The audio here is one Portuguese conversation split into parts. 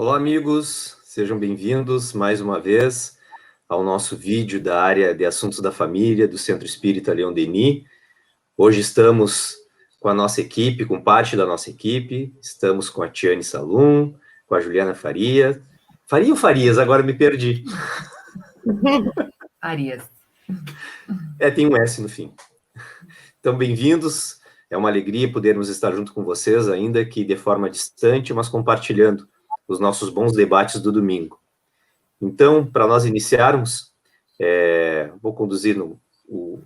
Olá, amigos, sejam bem-vindos mais uma vez ao nosso vídeo da área de assuntos da família do Centro Espírita Leon Denis. Hoje estamos com a nossa equipe, com parte da nossa equipe, estamos com a Tiane Salum, com a Juliana Faria. Faria ou Farias? Agora me perdi. Farias. Tem um S no fim. Então, bem-vindos, é uma alegria podermos estar junto com vocês, ainda que de forma distante, mas compartilhando os nossos bons debates do domingo. Então, para nós iniciarmos, vou conduzir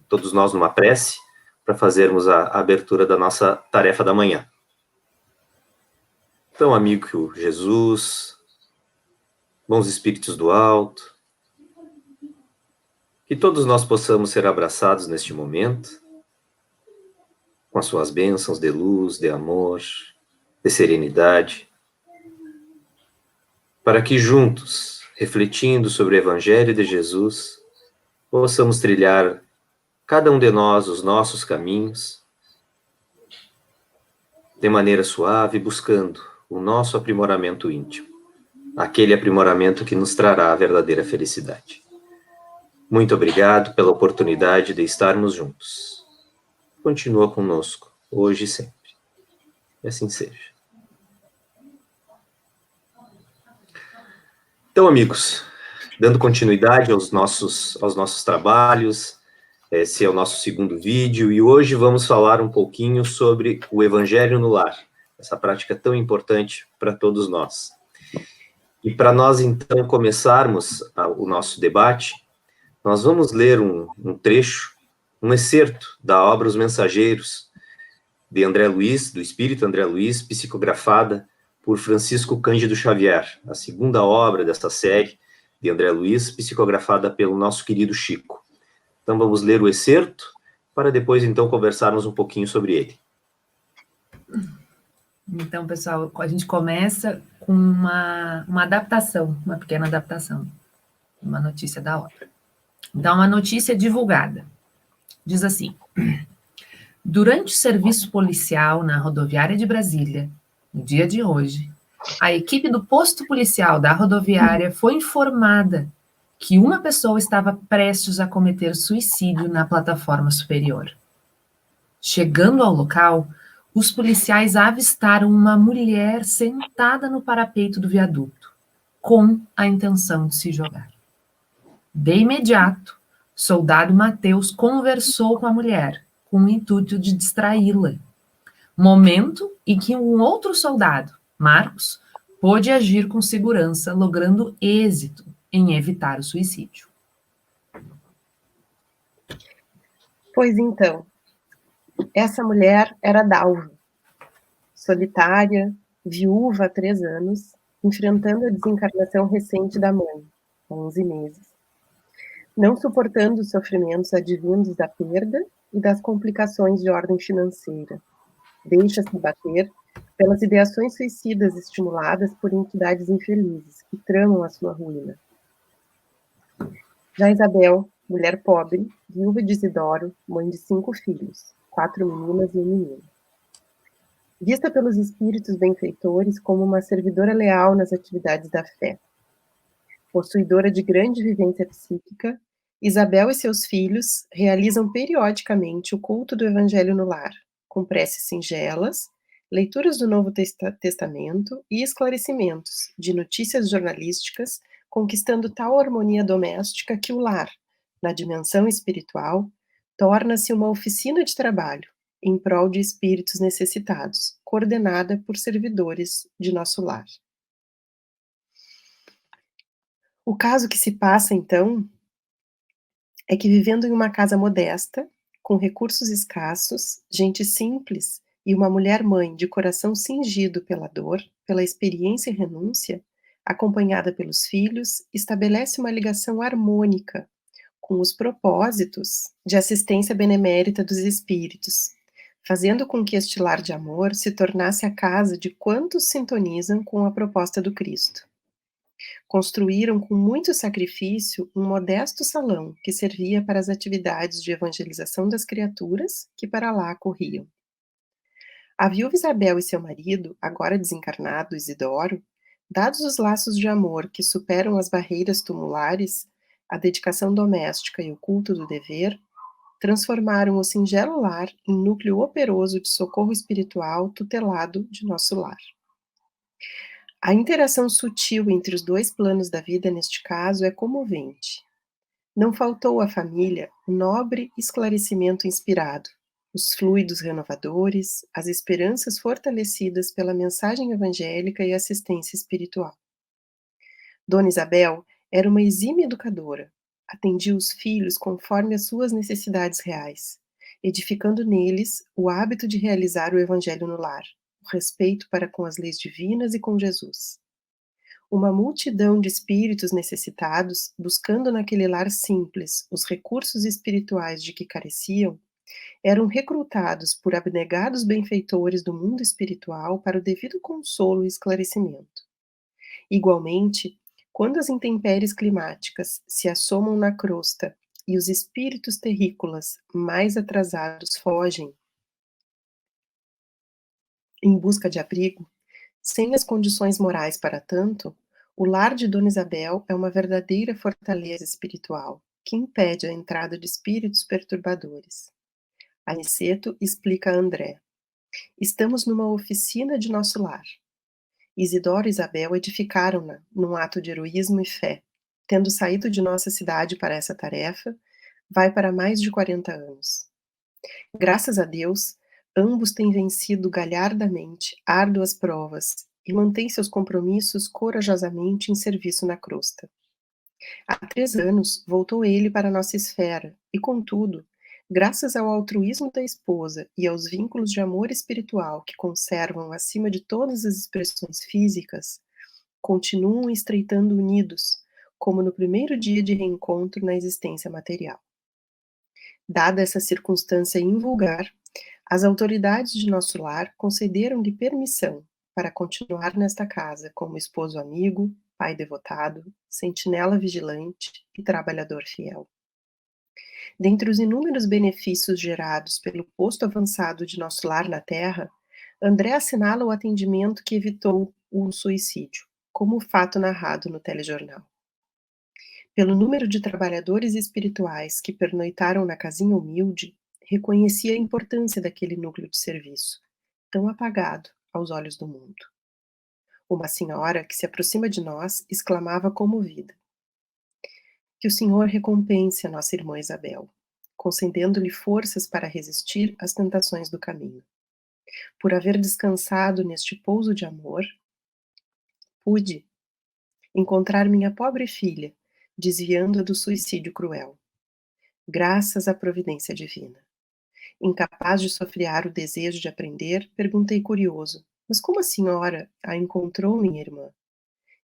todos nós numa prece para fazermos a abertura da nossa tarefa da manhã. Então, amigo Jesus, bons espíritos do alto, que todos nós possamos ser abraçados neste momento, com as suas bênçãos de luz, de amor, de serenidade, para que juntos, refletindo sobre o Evangelho de Jesus, possamos trilhar cada um de nós os nossos caminhos, de maneira suave, buscando o nosso aprimoramento íntimo, aquele aprimoramento que nos trará a verdadeira felicidade. Muito obrigado pela oportunidade de estarmos juntos. Continua conosco, hoje e sempre. E assim seja. Então, amigos, dando continuidade aos nossos trabalhos, esse é o nosso segundo vídeo, e hoje vamos falar um pouquinho sobre o Evangelho no Lar, essa prática tão importante para todos nós. E para nós, então, começarmos o nosso debate, nós vamos ler um trecho, um excerto da obra Os Mensageiros, de André Luiz, do Espírito André Luiz, psicografada por Francisco Cândido Xavier, a segunda obra dessa série de André Luiz, psicografada pelo nosso querido Chico. Então, vamos ler o excerto, para depois, então, conversarmos um pouquinho sobre ele. Então, pessoal, a gente começa com uma adaptação, uma pequena adaptação, uma notícia da hora. Então, uma notícia divulgada. Diz assim: durante o serviço policial na rodoviária de Brasília, no dia de hoje, a equipe do posto policial da rodoviária foi informada que uma pessoa estava prestes a cometer suicídio na plataforma superior. Chegando ao local, os policiais avistaram uma mulher sentada no parapeito do viaduto, com a intenção de se jogar. De imediato, soldado Mateus conversou com a mulher, com o intuito de distraí-la. Momento em que um outro soldado, Marcos, pôde agir com segurança, logrando êxito em evitar o suicídio. Pois então, essa mulher era Dalva, solitária, viúva há 3 anos, enfrentando a desencarnação recente da mãe, há 11 meses. Não suportando os sofrimentos advindos da perda e das complicações de ordem financeira. Deixa-se bater pelas ideações suicidas estimuladas por entidades infelizes que tramam a sua ruína. Já Isabel, mulher pobre, viúva de Isidoro, mãe de 5 filhos, 4 meninas e um menino. Vista pelos espíritos benfeitores como uma servidora leal nas atividades da fé. Possuidora de grande vivência psíquica, Isabel e seus filhos realizam periodicamente o culto do Evangelho no lar, com preces singelas, leituras do Novo Testamento e esclarecimentos de notícias jornalísticas, conquistando tal harmonia doméstica que o lar, na dimensão espiritual, torna-se uma oficina de trabalho, em prol de espíritos necessitados, coordenada por servidores de nosso lar. O caso que se passa, então, é que vivendo em uma casa modesta, com recursos escassos, gente simples e uma mulher-mãe de coração cingido pela dor, pela experiência e renúncia, acompanhada pelos filhos, estabelece uma ligação harmônica com os propósitos de assistência benemérita dos espíritos, fazendo com que este lar de amor se tornasse a casa de quantos sintonizam com a proposta do Cristo. Construíram com muito sacrifício um modesto salão que servia para as atividades de evangelização das criaturas que para lá corriam. A viúva Isabel e seu marido, agora desencarnado Isidoro, Dados os laços de amor que superam as barreiras tumulares, a dedicação doméstica e o culto do dever, transformaram o singelo lar em núcleo operoso de socorro espiritual tutelado de nosso lar. A interação sutil entre os dois planos da vida neste caso é comovente. Não faltou à família o nobre esclarecimento inspirado, os fluidos renovadores, as esperanças fortalecidas pela mensagem evangélica e assistência espiritual. Dona Isabel era uma exímia educadora, atendia os filhos conforme as suas necessidades reais, edificando neles o hábito de realizar o evangelho no lar, o respeito para com as leis divinas e com Jesus. Uma multidão de espíritos necessitados, buscando naquele lar simples os recursos espirituais de que careciam, eram recrutados por abnegados benfeitores do mundo espiritual para o devido consolo e esclarecimento. Igualmente, quando as intempéries climáticas se assomam na crosta e os espíritos terrícolas mais atrasados fogem em busca de abrigo, sem as condições morais para tanto, o lar de Dona Isabel é uma verdadeira fortaleza espiritual, que impede a entrada de espíritos perturbadores. Aniceto explica a André: estamos numa oficina de nosso lar. Isidoro e Isabel edificaram-na num ato de heroísmo e fé. Tendo saído de nossa cidade para essa tarefa, vai para mais de 40 anos. Graças a Deus, ambos têm vencido galhardamente árduas provas e mantêm seus compromissos corajosamente em serviço na crosta. Há 3 anos voltou ele para nossa esfera e, contudo, graças ao altruísmo da esposa e aos vínculos de amor espiritual que conservam acima de todas as expressões físicas, continuam estreitando unidos, como no primeiro dia de reencontro na existência material. Dada essa circunstância invulgar, as autoridades de nosso lar concederam-lhe permissão para continuar nesta casa como esposo amigo, pai devotado, sentinela vigilante e trabalhador fiel. Dentre os inúmeros benefícios gerados pelo posto avançado de nosso lar na Terra, André assinala o atendimento que evitou o suicídio, como o fato narrado no telejornal. Pelo número de trabalhadores espirituais que pernoitaram na casinha humilde, reconheci a importância daquele núcleo de serviço, tão apagado aos olhos do mundo. Uma senhora que se aproxima de nós exclamava comovida: que o Senhor recompense a nossa irmã Isabel, concedendo-lhe forças para resistir às tentações do caminho. Por haver descansado neste pouso de amor, pude encontrar minha pobre filha, desviando-a do suicídio cruel. Graças à providência divina. Incapaz de sofrear o desejo de aprender, perguntei curioso: mas como a senhora a encontrou, minha irmã?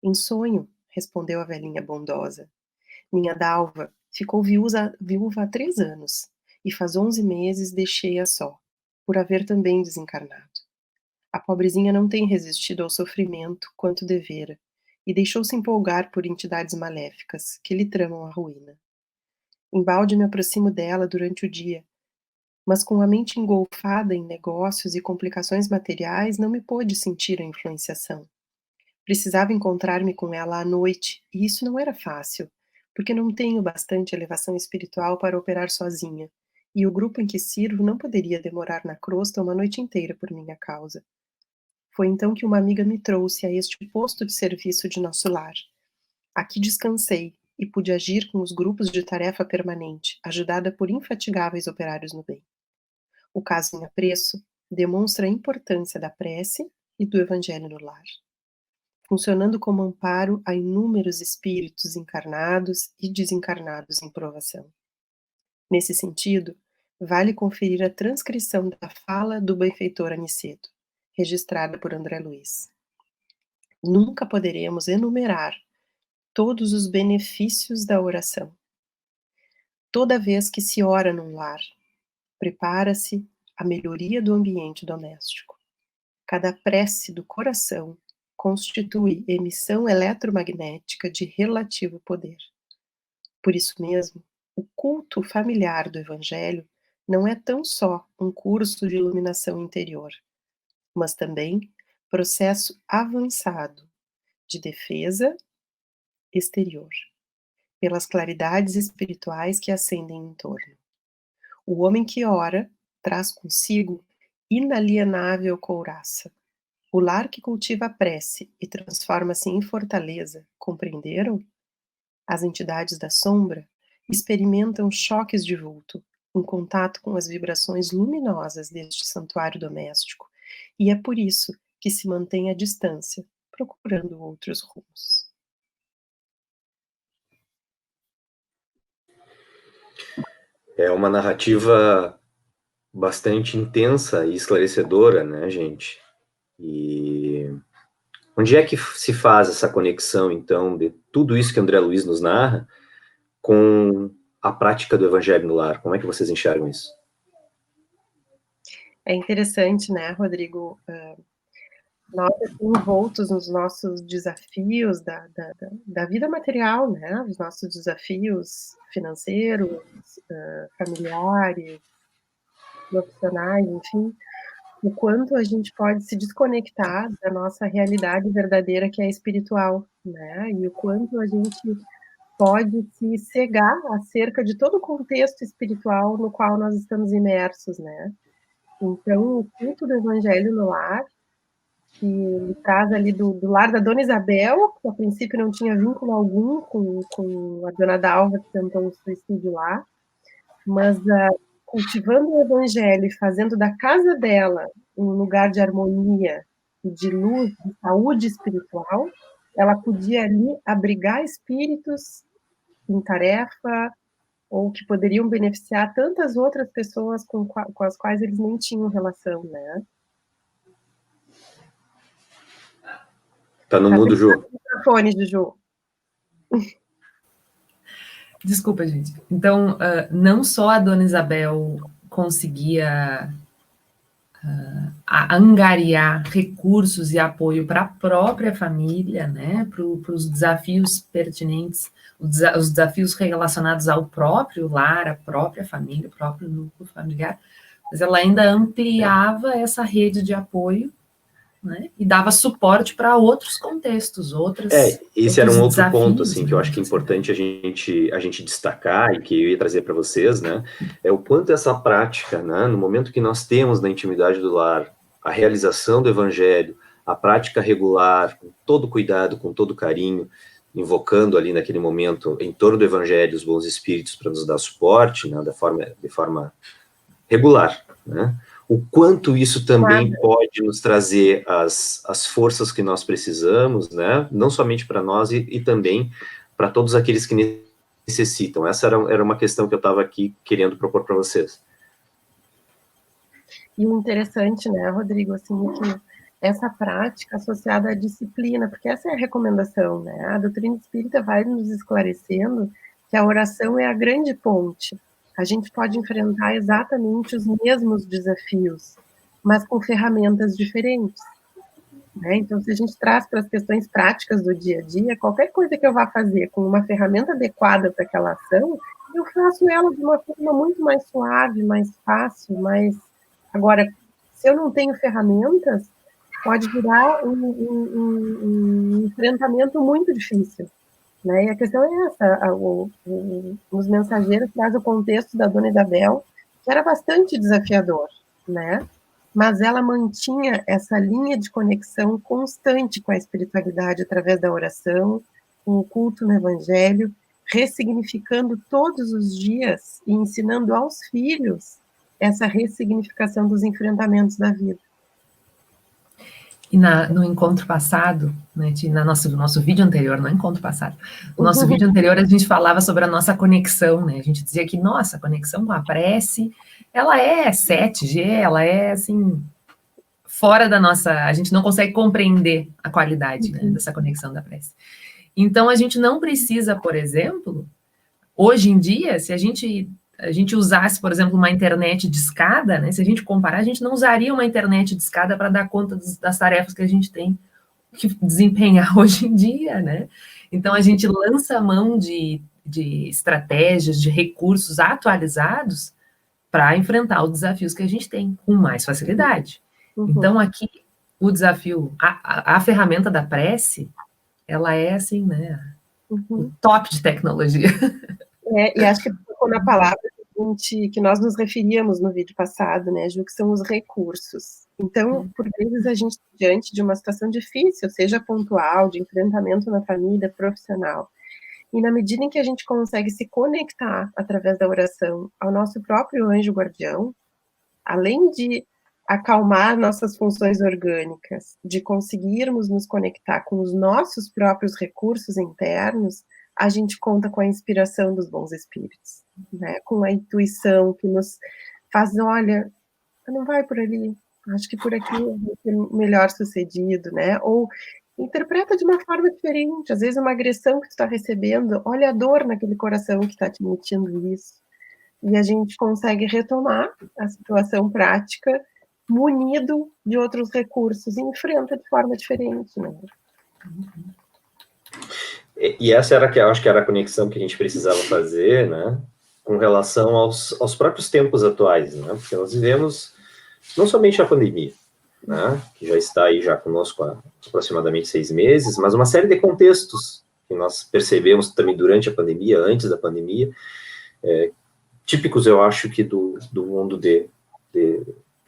Em sonho, respondeu a velhinha bondosa. Minha Dalva ficou viúva há 3 anos, e faz 11 meses deixei-a só, por haver também desencarnado. A pobrezinha não tem resistido ao sofrimento quanto devera, e deixou-se empolgar por entidades maléficas, que lhe tramam a ruína. Embalde me aproximo dela durante o dia, mas com a mente engolfada em negócios e complicações materiais, não me pôde sentir a influenciação. Precisava encontrar-me com ela à noite, e isso não era fácil, porque não tenho bastante elevação espiritual para operar sozinha, e o grupo em que sirvo não poderia demorar na crosta uma noite inteira por minha causa. Foi então que uma amiga me trouxe a este posto de serviço de nosso lar. Aqui descansei e pude agir com os grupos de tarefa permanente, ajudada por infatigáveis operários no bem. O caso em apreço demonstra a importância da prece e do evangelho no lar, funcionando como amparo a inúmeros espíritos encarnados e desencarnados em provação. Nesse sentido, vale conferir a transcrição da fala do benfeitor Aniceto, registrada por André Luiz. Nunca poderemos enumerar todos os benefícios da oração. Toda vez que se ora num lar, prepara-se a melhoria do ambiente doméstico. Cada prece do coração constitui emissão eletromagnética de relativo poder. Por isso mesmo, o culto familiar do Evangelho não é tão só um curso de iluminação interior, mas também processo avançado de defesa exterior, pelas claridades espirituais que ascendem em torno. O homem que ora traz consigo inalienável couraça. O lar que cultiva a prece e transforma-se em fortaleza, compreenderam? As entidades da sombra experimentam choques de vulto, em contato com as vibrações luminosas deste santuário doméstico, e é por isso que se mantém à distância, procurando outros rumos. É uma narrativa bastante intensa e esclarecedora, né, gente? E onde é que se faz essa conexão, então, de tudo isso que André Luiz nos narra com a prática do Evangelho no lar? Como é que vocês enxergam isso? É interessante, né, Rodrigo? Nós envoltos nos nossos desafios da vida material, né? Os nossos desafios financeiros, familiares, profissionais, enfim, o quanto a gente pode se desconectar da nossa realidade verdadeira, que é espiritual, né? E o quanto a gente pode se cegar acerca de todo o contexto espiritual no qual nós estamos imersos, né? Então, o culto do Evangelho no lar, que ele traz ali do lar da Dona Isabel, que a princípio não tinha vínculo algum com a Dona Dalva, que tentou o suicídio lá, mas cultivando o Evangelho e fazendo da casa dela um lugar de harmonia, de luz, de saúde espiritual, ela podia ali abrigar espíritos em tarefa, ou que poderiam beneficiar tantas outras pessoas com as quais eles nem tinham relação, né? Tá no mudo, Ju. Microfone, Juju. Desculpa, gente. Então, não só a Dona Isabel conseguia angariar recursos e apoio para a própria família, né, para os desafios pertinentes, os desafios relacionados ao próprio lar, à própria família, o próprio núcleo familiar, mas ela ainda ampliava essa rede de apoio, né, e dava suporte para outros contextos, esse era um outro ponto, assim, né, que eu acho que é importante a gente destacar e que eu ia trazer para vocês, né, é o quanto essa prática, né, no momento que nós temos na intimidade do lar a realização do Evangelho, a prática regular, com todo cuidado, com todo carinho, invocando ali naquele momento, em torno do Evangelho, os bons espíritos para nos dar suporte, né, de forma regular, né, o quanto isso também pode nos trazer as forças que nós precisamos, né? Não somente para nós e também para todos aqueles que necessitam. Essa era uma questão que eu estava aqui querendo propor para vocês. E o interessante, né, Rodrigo, assim, é que essa prática associada à disciplina, porque essa é a recomendação, né? A doutrina espírita vai nos esclarecendo que a oração é a grande ponte. A gente pode enfrentar exatamente os mesmos desafios, mas com ferramentas diferentes, né? Então, se a gente traz para as questões práticas do dia a dia, qualquer coisa que eu vá fazer com uma ferramenta adequada para aquela ação, eu faço ela de uma forma muito mais suave, mais fácil, mais... Agora, se eu não tenho ferramentas, pode virar um enfrentamento muito difícil, né? E a questão é essa, os mensageiros trazem o contexto da Dona Isabel, que era bastante desafiador, né? Mas ela mantinha essa linha de conexão constante com a espiritualidade através da oração, com o culto no Evangelho, ressignificando todos os dias e ensinando aos filhos essa ressignificação dos enfrentamentos da vida. E no encontro passado, né, no nosso vídeo anterior, no encontro passado, no nosso vídeo anterior a gente falava sobre a nossa conexão, né, a gente dizia que, nossa, a conexão com a prece, ela é 7G, ela é, assim, fora da nossa, a gente não consegue compreender a qualidade, né, dessa conexão da prece. Então, a gente não precisa, por exemplo, hoje em dia, se a gente usasse, por exemplo, uma internet de escada, né? Se a gente comparar, a gente não usaria uma internet de escada para dar conta das tarefas que a gente tem que desempenhar hoje em dia, né? Então, a gente lança a mão de estratégias, de recursos atualizados para enfrentar os desafios que a gente tem com mais facilidade. Então, aqui, o desafio, a ferramenta da prece, ela é assim, né? Uhum. O top de tecnologia. E acho que ficou na palavra que nós nos referíamos no vídeo passado, né, Ju, que são os recursos. Então, por vezes, a gente, diante de uma situação difícil, seja pontual, de enfrentamento na família, profissional, e na medida em que a gente consegue se conectar através da oração ao nosso próprio anjo guardião, além de acalmar nossas funções orgânicas, de conseguirmos nos conectar com os nossos próprios recursos internos, a gente conta com a inspiração dos bons espíritos, né? Com a intuição que nos faz, olha, não vai por ali, acho que por aqui vai ser melhor sucedido, né? Ou interpreta de uma forma diferente, às vezes uma agressão que tu está recebendo, olha a dor naquele coração que está te emitindo isso. E a gente consegue retomar a situação prática munido de outros recursos e enfrenta de forma diferente, né? E essa era, que eu acho que era a conexão que a gente precisava fazer, né, com relação aos próprios tempos atuais, né, porque nós vivemos não somente a pandemia, né, que já está aí já conosco há aproximadamente 6 meses, mas uma série de contextos que nós percebemos também durante a pandemia, antes da pandemia, típicos, eu acho, que do mundo que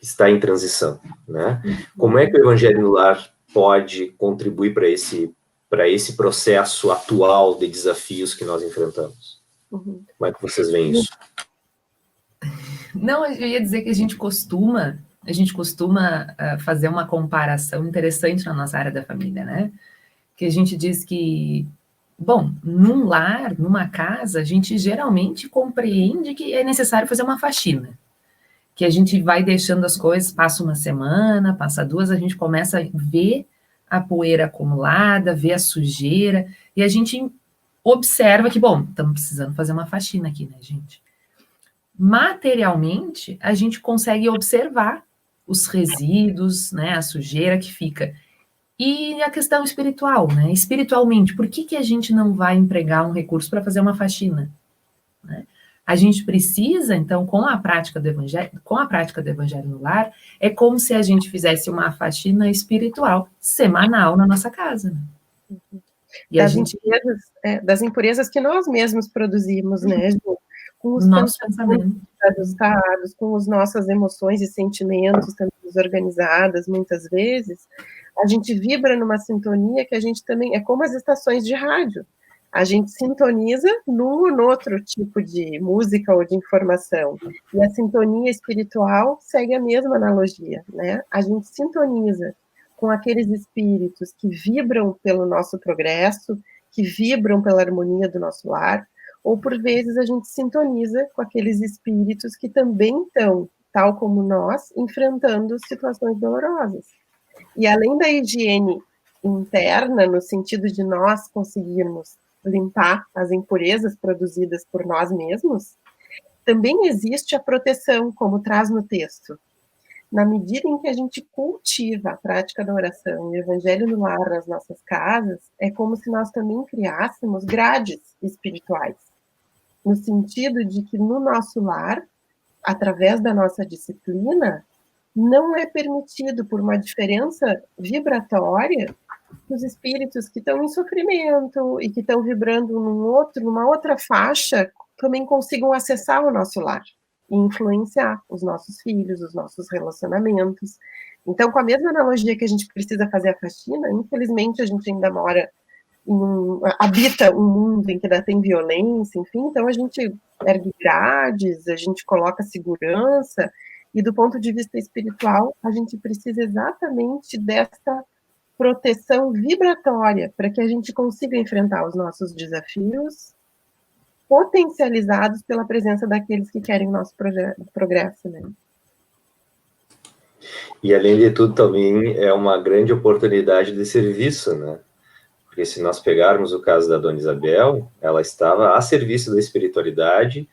está em transição, né? Como é que o Evangelho no Lar pode contribuir para esse processo atual de desafios que nós enfrentamos? Como é que vocês veem isso? Não, eu ia dizer que a gente costuma fazer uma comparação interessante na nossa área da família, né? Que a gente diz que, bom, num lar, numa casa, a gente geralmente compreende que é necessário fazer uma faxina. Que a gente vai deixando as coisas, passa uma semana, passa 2, a gente começa a ver a poeira acumulada, ver a sujeira, e a gente observa que, bom, estamos precisando fazer uma faxina aqui, né, gente? Materialmente, a gente consegue observar os resíduos, né, a sujeira que fica. E a questão espiritual, né? Espiritualmente, por que a gente não vai empregar um recurso para fazer uma faxina? Né? A gente precisa, então, com a prática do Evangelho no Lar, é como se a gente fizesse uma faxina espiritual semanal na nossa casa. Né? E das impurezas que nós mesmos produzimos, né, Ju? Com os nosso pensamento ajustados, com as nossas emoções e sentimentos também desorganizadas, muitas vezes, a gente vibra numa sintonia que a gente também, é como as estações de rádio, a gente sintoniza num ou no outro tipo de música ou de informação, e a sintonia espiritual segue a mesma analogia, né? A gente sintoniza com aqueles espíritos que vibram pelo nosso progresso, que vibram pela harmonia do nosso lar, ou por vezes a gente sintoniza com aqueles espíritos que também estão, tal como nós, enfrentando situações dolorosas. E além da higiene interna, no sentido de nós conseguirmos limpar as impurezas produzidas por nós mesmos, também existe a proteção, como traz no texto. Na medida em que a gente cultiva a prática da oração e o Evangelho no Lar nas nossas casas, é como se nós também criássemos grades espirituais, no sentido de que no nosso lar, através da nossa disciplina, não é permitido, por uma diferença vibratória, os espíritos que estão em sofrimento e que estão vibrando numa outra faixa, também consigam acessar o nosso lar e influenciar os nossos filhos, os nossos relacionamentos. Então, com a mesma analogia que a gente precisa fazer a faxina, infelizmente a gente ainda habita um mundo em que ainda tem violência, enfim, então a gente ergue grades, a gente coloca segurança, e do ponto de vista espiritual, a gente precisa exatamente dessa proteção vibratória para que a gente consiga enfrentar os nossos desafios, potencializados pela presença daqueles que querem o nosso progresso, né? E, além de tudo, também é uma grande oportunidade de serviço, né? Porque se nós pegarmos o caso da Dona Isabel, ela estava a serviço da espiritualidade,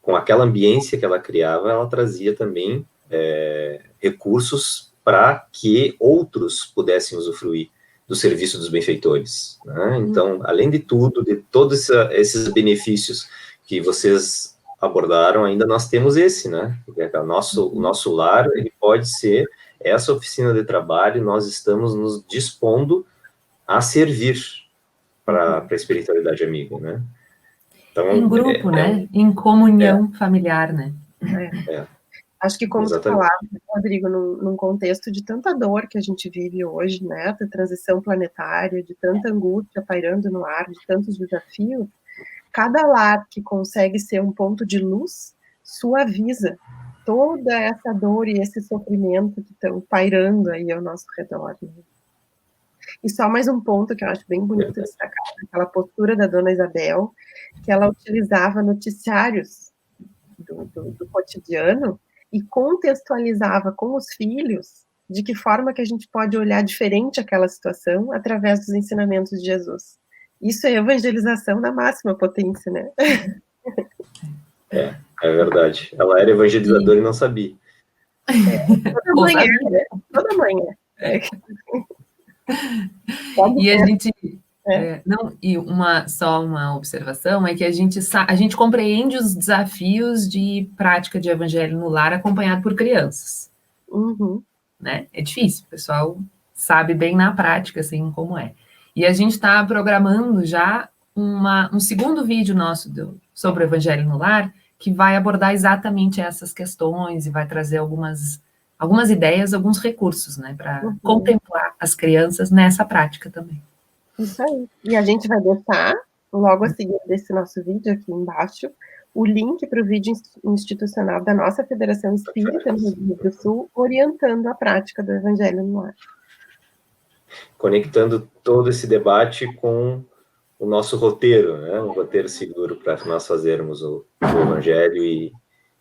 com aquela ambiência que ela criava, ela trazia também recursos para que outros pudessem usufruir do serviço dos benfeitores, né? Então, além de tudo, de todos esses benefícios que vocês abordaram, ainda nós temos esse, né? O nosso lar, ele pode ser essa oficina de trabalho, nós estamos nos dispondo a servir, para a espiritualidade amiga, né? Então, em grupo, né? Em comunhão familiar, né? Acho que como tu Exatamente. falava, Rodrigo, num contexto de tanta dor que a gente vive hoje, né, da transição planetária, de tanta angústia pairando no ar, de tantos desafios, cada lar que consegue ser um ponto de luz suaviza toda essa dor e esse sofrimento que estão pairando aí ao nosso redor, né? E só mais um ponto que eu acho bem bonito destacar, aquela postura da dona Isabel, que ela utilizava noticiários do cotidiano e contextualizava com os filhos de que forma que a gente pode olhar diferente aquela situação através dos ensinamentos de Jesus. Isso é evangelização da máxima potência, né? É verdade. Ela era evangelizadora e não sabia. Toda manhã, né? Toda manhã. E a gente... não, e só uma observação é que a gente compreende os desafios de prática de evangelho no lar acompanhado por crianças. Uhum. Né? É difícil, o pessoal sabe bem na prática, assim, como é. E a gente está programando já um segundo vídeo nosso sobre o evangelho no lar, que vai abordar exatamente essas questões e vai trazer algumas ideias, alguns recursos, né, para contemplar as crianças nessa prática também. Isso aí. E a gente vai deixar, logo a seguir desse nosso vídeo aqui embaixo, o link para o vídeo institucional da nossa Federação Espírita no Rio Grande do Sul, orientando a prática do Evangelho no Lar. Conectando todo esse debate com o nosso roteiro, né? Um roteiro seguro para nós fazermos o Evangelho e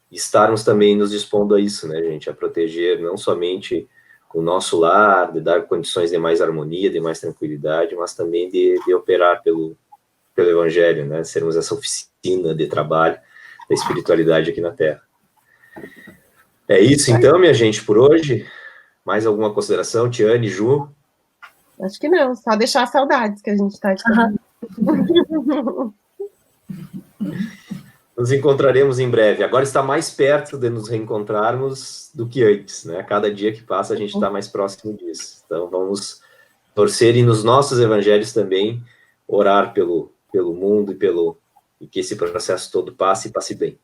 estarmos também nos dispondo a isso, né, gente? A proteger não somente o nosso lar, de dar condições de mais harmonia, de mais tranquilidade, mas também de operar pelo Evangelho, né? Sermos essa oficina de trabalho da espiritualidade aqui na Terra. É isso, então, minha gente, por hoje. Mais alguma consideração, Tiane, Ju? Acho que não, só deixar saudades que a gente está de Nos encontraremos em breve. Agora está mais perto de nos reencontrarmos do que antes, né? Cada dia que passa a gente está mais próximo disso. Então vamos torcer e nos nossos evangelhos também orar pelo mundo e que esse processo todo passe e passe bem.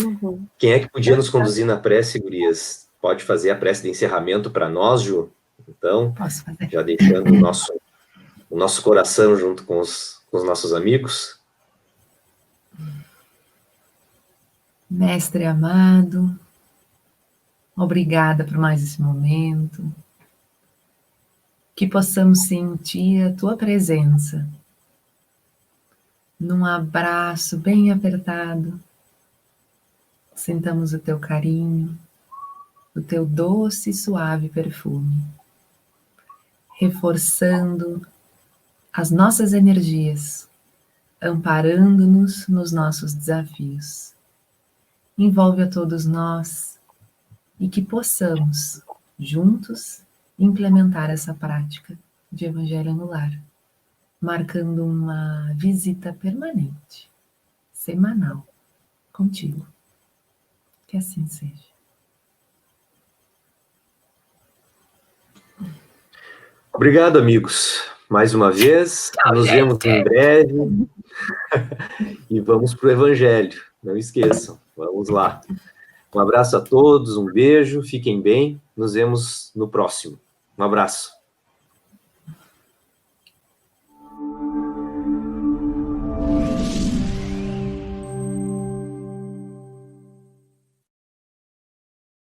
Uhum. Quem é que podia nos conduzir na prece, gurias? Pode fazer a prece de encerramento para nós, Ju? Então, já deixando o nosso coração junto com os nossos amigos. Mestre amado, obrigada por mais esse momento, que possamos sentir a tua presença, num abraço bem apertado, sintamos o teu carinho, o teu doce e suave perfume, reforçando as nossas energias, amparando-nos nos nossos desafios. Envolve a todos nós e que possamos, juntos, implementar essa prática de Evangelho no Lar, marcando uma visita permanente, semanal, contigo. Que assim seja. Obrigado, amigos. Mais uma vez, nos vemos em breve e vamos para o Evangelho. Não esqueçam, vamos lá. Um abraço a todos, um beijo, fiquem bem, nos vemos no próximo. Um abraço.